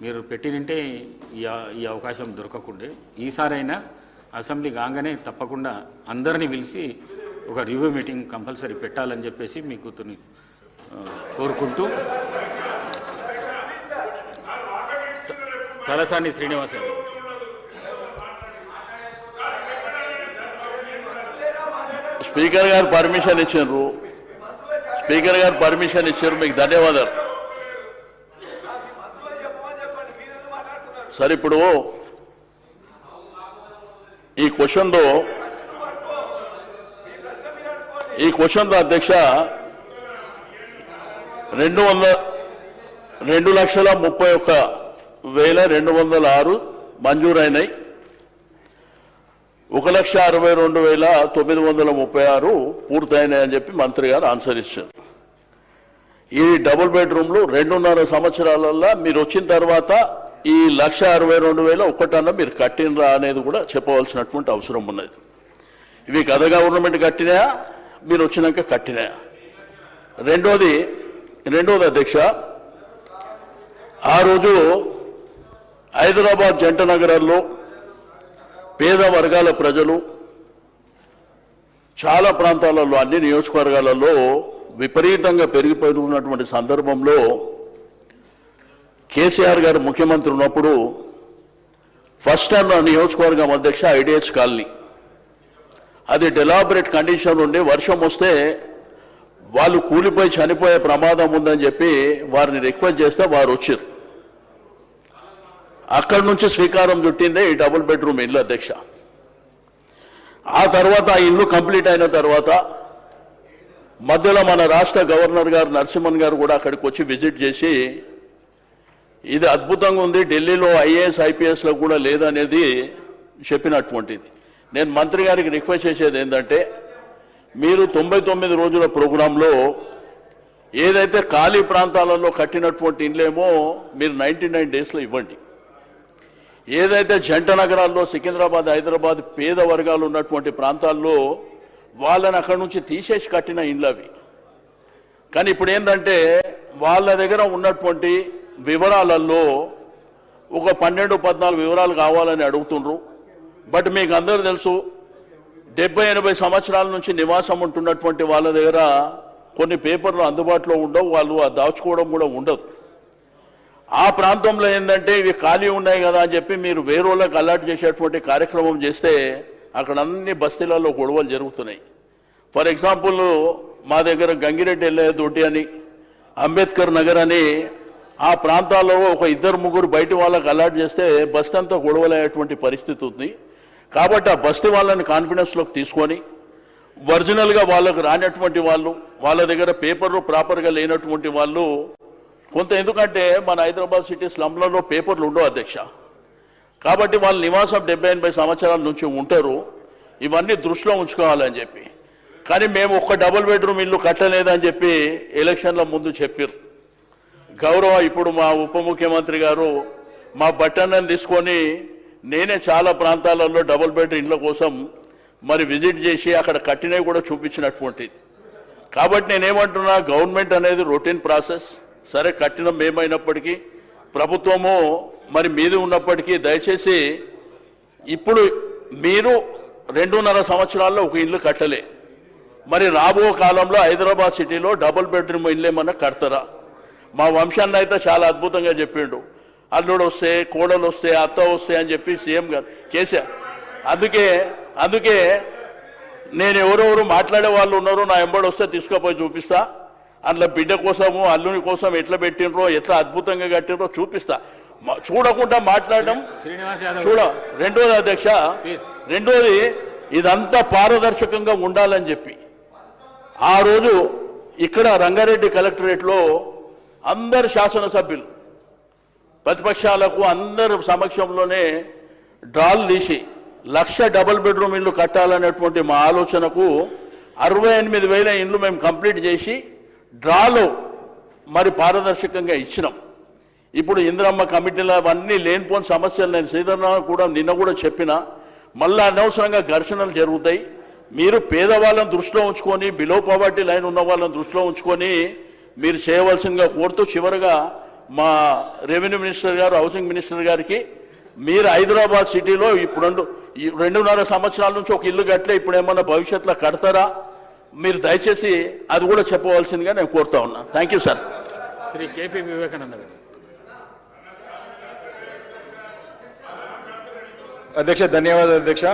మీరు పెట్టినంటే ఈ అవకాశం దొరకకుండే ఈసారైనా అసెంబ్లీ కాగానే తప్పకుండా అందరినీ పిలిచి ఒక రివ్యూ మీటింగ్ కంపల్సరీ పెట్టాలని చెప్పేసి మీ కూతుర్ని కోరుకుంటూ తలసాని శ్రీనివాస స్పీకర్ గారు పర్మిషన్ ఇచ్చారు. స్పీకర్ గారు పర్మిషన్ ఇచ్చారు, మీకు ధన్యవాదాలు. సరే, ఇప్పుడు ఈ క్వశ్చన్లో అధ్యక్ష 2,31,206 మంజూరైనాయి. 1,62,936 పూర్తయినాయి అని చెప్పి మంత్రి గారు ఆన్సర్ ఇచ్చారు. ఈ డబుల్ బెడ్రూమ్లు 2.5 సంవత్సరాలలో మీరు వచ్చిన తర్వాత ఈ 1,62,000 ఒక్కటన్నా మీరు కట్టినరా అనేది కూడా చెప్పవలసినటువంటి అవసరం ఉన్నది. ఇవి గత గవర్నమెంట్ కట్టినాయా, మీరు వచ్చినాక కట్టినాయా? రెండోది అధ్యక్ష, ఆ రోజు హైదరాబాద్ జంట నగరాల్లో పేద వర్గాల ప్రజలు చాలా ప్రాంతాలలో అన్ని నియోజకవర్గాలలో విపరీతంగా పెరిగిపోతున్నటువంటి సందర్భంలో కేసీఆర్ గారు ముఖ్యమంత్రి ఉన్నప్పుడు ఫస్ట్ టైం నియోజకవర్గం అధ్యక్ష ఐడిహెచ్ కాలనీ, అది డెలాబరేట్ కండిషన్ ఉండి వర్షం వస్తే వాళ్ళు కూలిపోయి చనిపోయే ప్రమాదం ఉందని చెప్పి వారిని రిక్వెస్ట్ చేస్తే వారు వచ్చారు. అక్కడి నుంచి శ్రీకారం చుట్టిందే ఈ డబుల్ బెడ్రూమ్ ఇల్లు అధ్యక్ష. ఆ తర్వాత ఆ ఇల్లు కంప్లీట్ అయిన తర్వాత మధ్యలో మన రాష్ట్ర గవర్నర్ గారు నరసింహన్ గారు కూడా అక్కడికి వచ్చి విజిట్ చేసి ఇది అద్భుతంగా ఉంది, ఢిల్లీలో ఐఏఎస్ ఐపీఎస్లో కూడా లేదనేది చెప్పినటువంటిది. నేను మంత్రి గారికి రిక్వెస్ట్ చేసేది ఏంటంటే, మీరు 99 రోజుల ప్రోగ్రాంలో ఏదైతే ఖాళీ ప్రాంతాలలో కట్టినటువంటి ఇండ్లేమో మీరు 99 డేస్లో ఇవ్వండి. ఏదైతే జంట నగరాల్లో సికింద్రాబాద్, హైదరాబాద్ పేద వర్గాలు ఉన్నటువంటి ప్రాంతాల్లో వాళ్ళని అక్కడి నుంచి తీసేసి కట్టిన ఇండ్లు అవి. కానీ ఇప్పుడు ఏంటంటే వాళ్ళ దగ్గర ఉన్నటువంటి వివరాలలో ఒక 12-14 వివరాలు కావాలని అడుగుతుండ్రు. బట్ మీకు అందరూ తెలుసు, 70-80 సంవత్సరాల నుంచి నివాసం ఉంటున్నటువంటి వాళ్ళ దగ్గర కొన్ని పేపర్లు అందుబాటులో ఉండవు, వాళ్ళు దాచుకోవడం కూడా ఉండదు. ఆ ప్రాంతంలో ఏంటంటే ఇవి ఖాళీ ఉన్నాయి కదా అని చెప్పి మీరు వేరేళ్ళకి అలర్ట్ చేసేటువంటి కార్యక్రమం చేస్తే అక్కడ అన్ని బస్తీలలో గొడవలు జరుగుతున్నాయి. ఫర్ ఎగ్జాంపుల్ మా దగ్గర గంగిరెడ్డి ఎల్లయ్యతోటి అని, అంబేద్కర్ నగర్ అని ఆ ప్రాంతాల్లో ఒక 2-3 బయట వాళ్ళకి అలర్ట్ చేస్తే బస్తీ అంతా గొడవలయ్యేటువంటి పరిస్థితి ఉంది. కాబట్టి ఆ బస్తీ వాళ్ళని కాన్ఫిడెన్స్లోకి తీసుకొని ఒరిజినల్గా వాళ్ళకు రానటువంటి వాళ్ళు, వాళ్ళ దగ్గర పేపర్లు ప్రాపర్గా లేనటువంటి వాళ్ళు కొంత, ఎందుకంటే మన హైదరాబాద్ సిటీ స్లమ్లలో పేపర్లు ఉండవు అధ్యక్ష. కాబట్టి వాళ్ళ నివాసం 70-80 సంవత్సరాల నుంచి ఉంటారు. ఇవన్నీ దృష్టిలో ఉంచుకోవాలని చెప్పి. కానీ మేము ఒక్క డబుల్ బెడ్రూమ్ ఇల్లు కట్టలేదని చెప్పి ఎలక్షన్ల ముందు చెప్పారు. గౌరవ ఇప్పుడు మా ఉప ముఖ్యమంత్రి గారు మా బట్టన్నని తీసుకొని నేనే చాలా ప్రాంతాలలో డబుల్ బెడ్ ఇండ్ల కోసం మరి విజిట్ చేసి అక్కడ కట్టినవి కూడా చూపించినటువంటిది. కాబట్టి నేనేమంటున్నా, గవర్నమెంట్ అనేది రొటీన్ ప్రాసెస్. సరే, కట్టినం ఏమైనప్పటికీ ప్రభుత్వము మరి మీది ఉన్నప్పటికీ దయచేసి ఇప్పుడు మీరు 2.5 సంవత్సరాల్లో ఒక ఇల్లు కట్టలే, మరి రాబో కాలంలో హైదరాబాద్ సిటీలో డబుల్ బెడ్రూమ్ ఇల్లు ఏమన్నా కడతారా? మా వంశాన్ని అయితే చాలా అద్భుతంగా చెప్పిండు, అల్లుడు వస్తే, కోడలు వస్తే, అత్త వస్తే అని చెప్పి సీఎం గారు కేసీఆర్. అందుకే నేను ఎవరెవరు మాట్లాడే వాళ్ళు ఉన్నారో నా ఎంబడి వస్తే తీసుకుపోయి చూపిస్తా. అందులో బిడ్డ కోసము అల్లుని కోసం ఎట్లా పెట్టినరో, ఎట్లా అద్భుతంగా కట్టినరో చూపిస్తా. చూడకుండా మాట్లాడడం రెండోది అధ్యక్ష, రెండోది ఇదంతా పారదర్శకంగా ఉండాలని చెప్పి ఆ రోజు ఇక్కడ రంగారెడ్డి కలెక్టరేట్లో అందరు శాసనసభ్యులు ప్రతిపక్షాలకు అందరు సమక్షంలోనే డ్రాలు తీసి 1,00,000 డబుల్ బెడ్రూమ్ ఇల్లు కట్టాలనేటువంటి మా ఆలోచనకు 68,000 ఇండ్లు మేము కంప్లీట్ చేసి డ్రాలో మరి పారదర్శకంగా ఇచ్చినాం. ఇప్పుడు ఇందిరమ్మ కమిటీలో అవన్నీ లేనిపోని సమస్యలు నేను శ్రీధరరావు కూడా నిన్న కూడా చెప్పిన, మళ్ళీ అనవసరంగా ఘర్షణలు జరుగుతాయి. మీరు పేదవాళ్ళని దృష్టిలో ఉంచుకొని, బిలో పవర్టీ లైన్ ఉన్న వాళ్ళని దృష్టిలో ఉంచుకొని మీరు చేయవలసిందిగా కోరుతూ చివరిగా మా రెవెన్యూ మినిస్టర్ గారు, హౌసింగ్ మినిస్టర్ గారికి, మీరు హైదరాబాద్ సిటీలో ఇప్పుడు 2.5 సంవత్సరాల నుంచి ఒక ఇల్లు కట్టలే, ఇప్పుడు ఏమన్నా భవిష్యత్తులో కడతారా? మీరు దయచేసి అది కూడా చెప్పవలసిందిగా నేను కోరుతా ఉన్నా. Thank you sir. Shri KP Vivekananda garu. అధ్యక్ష ధన్యవాదాలు అధ్యక్ష.